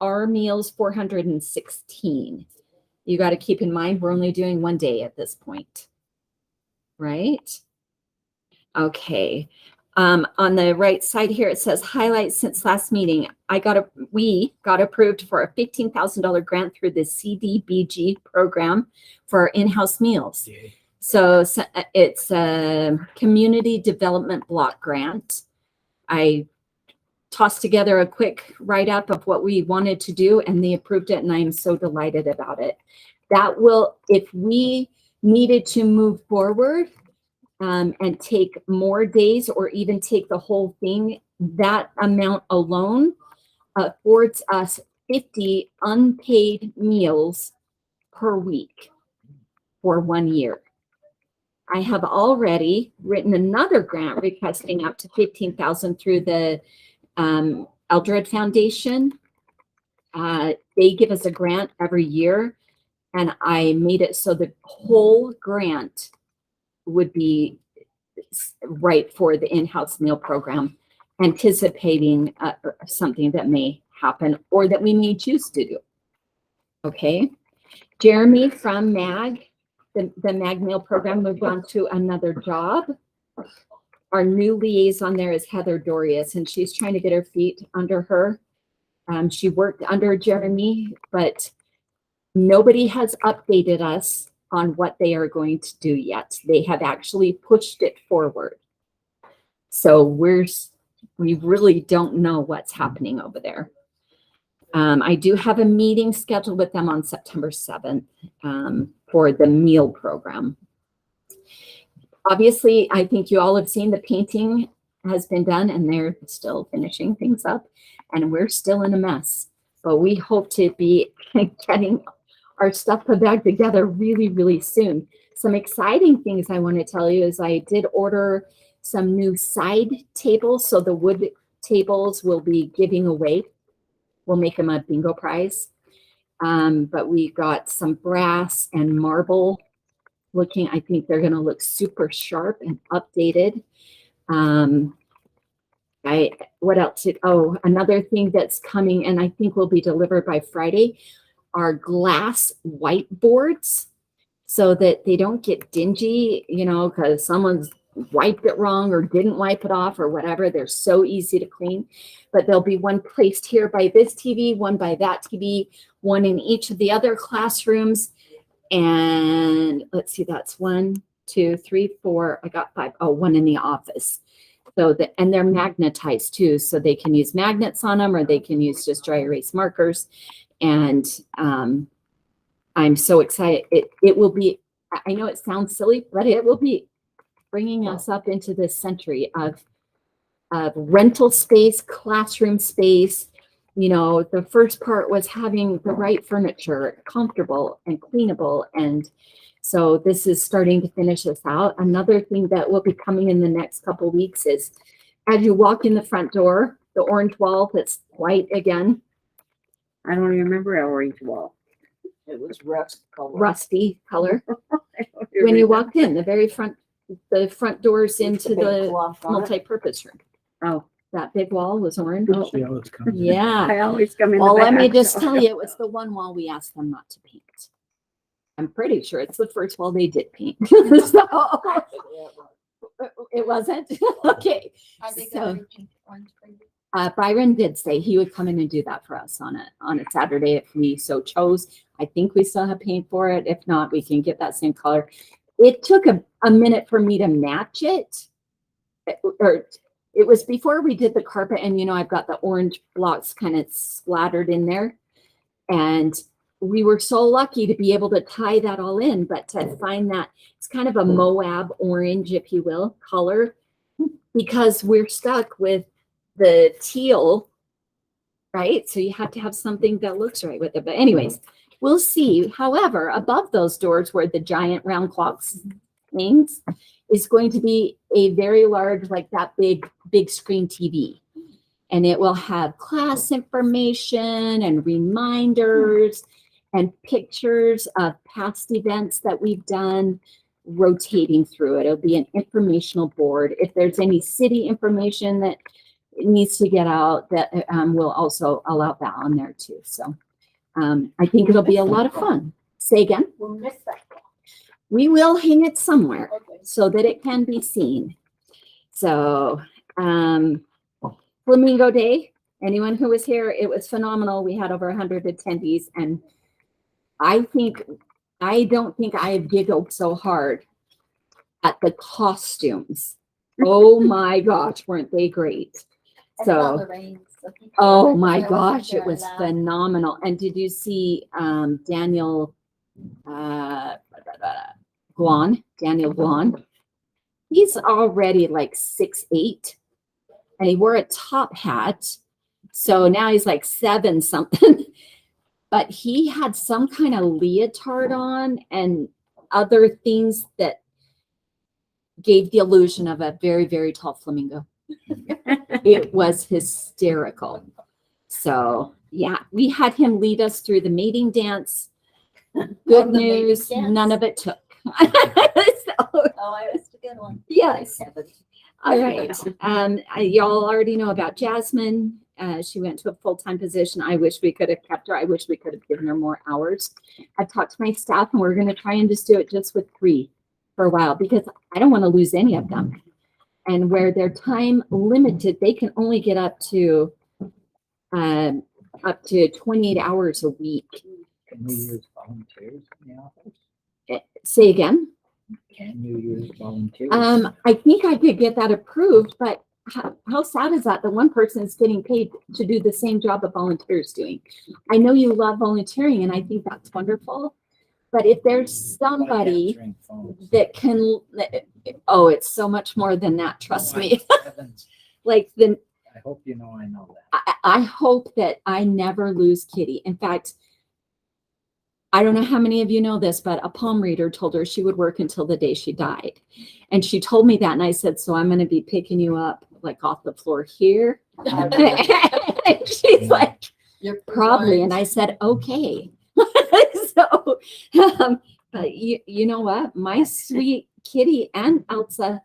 our meals 416. You got to keep in mind we're only doing one day at this point, right? Okay. On the right side here, it says highlights since last meeting. We got approved for a $15,000 grant through the CDBG program for our in-house meals. Yay. So it's a community development block grant. I tossed together a quick write-up of what we wanted to do, and they approved it, and I'm so delighted about it. That will, if we needed to move forward and take more days or even take the whole thing, that amount alone affords us 50 unpaid meals per week for 1 year. I have already written another grant requesting up to $15,000 through the Eldred Foundation. They give us a grant every year, and I made it so the whole grant would be right for the in-house meal program, anticipating something that may happen or that we may choose to do. Okay. Jeremy from MAG, the MAG meal program, moved on to another job. Our new liaison there is Heather Dorius, and she's trying to get her feet under her. She worked under Jeremy, but nobody has updated us on what they are going to do yet. They have actually pushed it forward. So we really don't know what's happening over there. I do have a meeting scheduled with them on September 7th for the meal program. Obviously, I think you all have seen the painting has been done, and they're still finishing things up, and we're still in a mess. But we hope to be getting our stuff put back together really, really soon. Some exciting things I want to tell you is I did order some new side tables, so the wood tables will be giving away. We'll make them a bingo prize. But we got some brass and marble looking. I think they're going to look super sharp and updated. What else? Another thing that's coming, and I think will be delivered by Friday, are glass whiteboards so that they don't get dingy, because someone's wiped it wrong or didn't wipe it off or whatever. They're so easy to clean. But there'll be one placed here by this TV, one by that TV, one in each of the other classrooms. And let's see, that's 1, 2, 3, 4. I got 5. Oh, one in the office. And they're magnetized too, so they can use magnets on them, or they can use just dry erase markers. And I'm so excited. It will be, I know it sounds silly, but it will be bringing us up into this century of rental space, classroom space. The first part was having the right furniture, comfortable and cleanable. And so this is starting to finish us out. Another thing that will be coming in the next couple of weeks is as you walk in the front door, the orange wall that's white again. I don't even remember our orange wall. It was rusty color. When you walked in, the front doors into the multi-purpose room. Oh, that big wall was orange. Oh. Yeah. I always come in. Well, let me just tell you, it was the one wall we asked them not to paint. I'm pretty sure it's the first wall they did paint. So it wasn't. Okay. So, Byron did say he would come in and do that for us on a Saturday if we so chose. I think we still have paint for it. If not, we can get that same color. It took a minute for me to match it. It was before we did the carpet, and I've got the orange blocks kind of splattered in there. And we were so lucky to be able to tie that all in, but to find that it's kind of a Moab orange, if you will, color, because we're stuck with the teal, right? So you have to have something that looks right with it. But anyways, we'll see. However, above those doors where the giant round clocks hangs is going to be a very large, like that big screen TV. And it will have class information and reminders and pictures of past events that we've done rotating through it. It'll be an informational board. If there's any city information that it needs to get out, that we'll also allow that on there too. So I think it'll be a lot of fun. Say again? We'll miss that. We will hang it somewhere Okay. so that it can be seen. So Flamingo Day, anyone who was here, it was phenomenal. We had over 100 attendees, and I don't think I have giggled so hard at the costumes. Oh my gosh, weren't they great? So, oh my gosh, it was phenomenal. And did you see Daniel Glon? He's already like 6'8", and he wore a top hat. So now he's like 7 something. But he had some kind of leotard on and other things that gave the illusion of a very, very tall flamingo. It was hysterical. So yeah, we had him lead us through the mating dance. Good the mating news, dance? none of it took. So, Oh, I missed a good one. yes. All right. Y'all already know about Jasmine. She went to a full-time position. I wish we could have kept her. I wish we could have given her more hours. I've talked to my staff, and we're going to try and just do it just with 3 for a while, because I don't want to lose any of them. And where they're time limited, they can only get up to 28 hours a week. Can we use volunteers in the office? Say again? Can you use volunteers? I think I could get that approved, but how sad is that? The one person is getting paid to do the same job a volunteer is doing. I know you love volunteering, and I think that's wonderful. But if there's somebody Answering phones. that can, oh, it's so much more than that. Trust me. Heavens. Like I hope you know I know that. I hope that I never lose Kitty. In fact, I don't know how many of you know this, but a palm reader told her she would work until the day she died. And she told me that, and I said, so I'm going to be picking you up like off the floor here. And she's like, You're probably. And I said, okay. So, but you know what? My sweet Kitty and Elsa,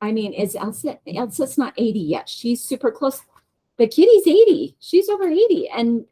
I mean, Elsa's not 80 yet. She's super close. But Kitty's 80. She's over 80. And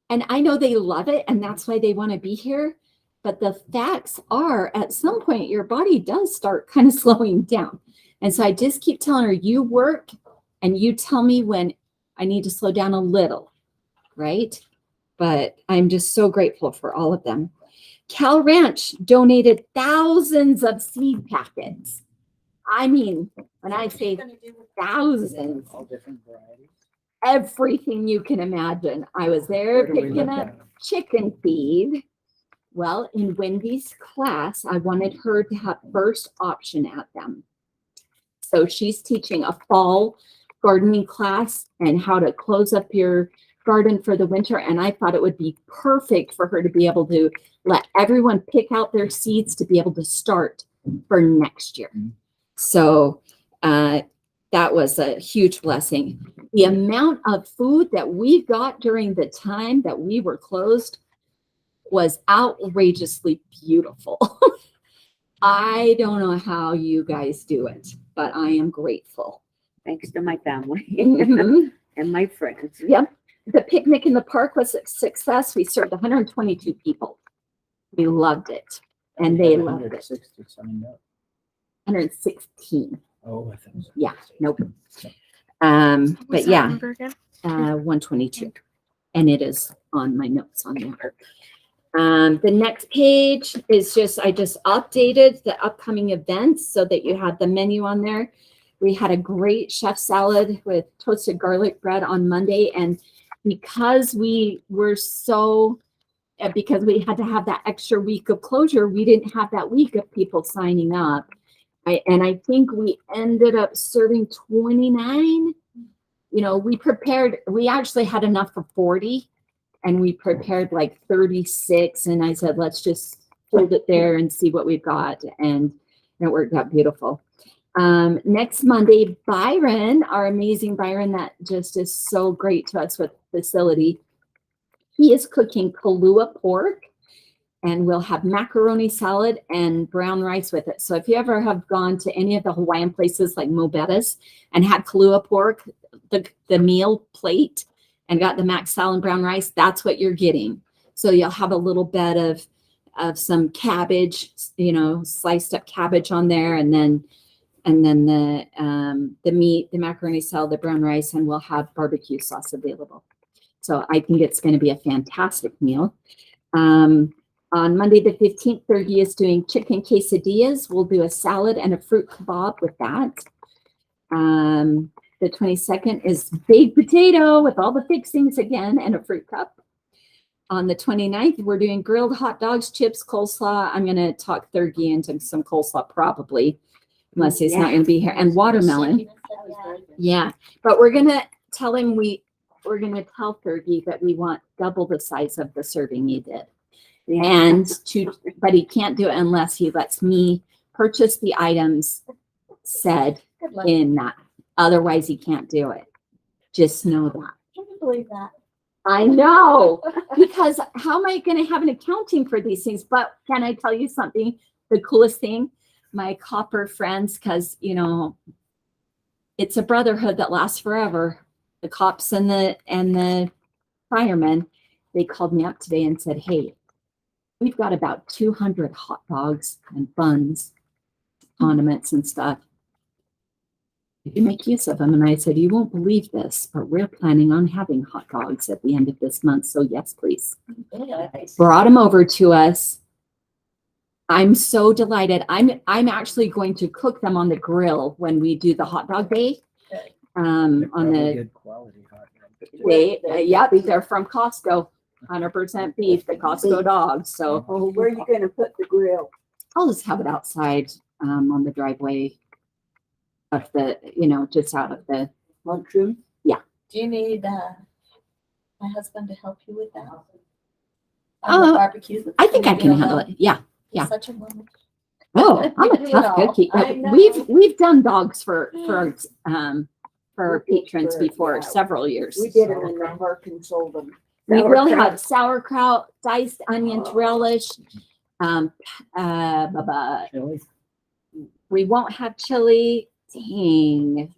I know they love it, and that's why they want to be here. But the facts are, at some point, your body does start kind of slowing down. And so I just keep telling her, you work, and you tell me when I need to slow down a little, right? But I'm just so grateful for all of them. Cal Ranch donated thousands of seed packets. I mean, when I say thousands, All different varieties. everything you can imagine. I was there Where do we picking look up at 'em? chicken feed. Well, in Wendy's class, I wanted her to have first option at them. So she's teaching a fall gardening class and how to close up your garden for the winter. And I thought it would be perfect for her to be able to let everyone pick out their seeds to be able to start for next year. So that was a huge blessing. The amount of food that we got during the time that we were closed was outrageously beautiful. I don't know how you guys do it, but I am grateful. Thanks to my family Mhm. and my friends. Yep. The picnic in the park was a success. We served 122 people. We loved it. And they loved it. 160 signed up. 116. Oh, I think so. Yeah, nope. What's But that yeah, number again? 122. And it is on my notes on there. The next page is I just updated the upcoming events so that you have the menu on there. We had a great chef salad with toasted garlic bread on Monday. And because we had to have that extra week of closure, we didn't have that week of people signing up. And I think we ended up serving 29. You know, we actually had enough for 40, and we prepared like 36. And I said, let's just hold it there and see what we've got. And it worked out beautiful. Next Monday, Byron, our amazing Byron, that just is so great to us with facility. He is cooking Kahlua pork and we'll have macaroni salad and brown rice with it. So if you ever have gone to any of the Hawaiian places like Mobetta's and had kalua pork, the meal plate, and got the mac salad and brown rice, that's what you're getting. So you'll have a little bit of some cabbage, sliced up cabbage on there, and then the meat, the macaroni salad, the brown rice, and we'll have barbecue sauce available. So I think it's going to be a fantastic meal. On Monday the 15th, Fergie is doing chicken quesadillas. We'll do a salad and a fruit kebab with that. The 22nd is baked potato with all the fixings again and a fruit cup. On the 29th, we're doing grilled hot dogs, chips, coleslaw. I'm going to talk Fergie into some coleslaw probably, unless he's not going to be here, and watermelon. Yeah, but we're going to tell him we're going to tell Fergie that we want double the size of the serving he did. Yeah. But he can't do it unless he lets me purchase the items said Good luck. in that. Otherwise, he can't do it. Just know that. Can you believe that? I know, because how am I going to have an accounting for these things? But can I tell you something? The coolest thing, my copper friends, because, it's a brotherhood that lasts forever. The cops and the firemen, they called me up today and said, hey, we've got about 200 hot dogs and buns, condiments and stuff. Did you make use of them? And I said, you won't believe this, but we're planning on having hot dogs at the end of this month. So yes, please. Brought them over to us. I'm so delighted. I'm actually going to cook them on the grill when we do the hot dog day. They're On probably the good quality hot dogs. yeah, these are from Costco, 100% beef, the Costco dogs. So Oh, where are you gonna put the grill? I'll just have it outside on the driveway of the, just out of the. Lunchroom? Do you need my husband to help you with that? Uh, On the barbecue? I think I can handle it. Yeah. He's yeah. Such a woman. Oh, I'm Do a it tough all. cookie. I know. We've done dogs for our We did patrons for- before yeah. several years. We did them in the park and sold them. We will Sauerkraut. have sauerkraut, diced onions, Oh. relish. Chili? We won't have chili. Dang.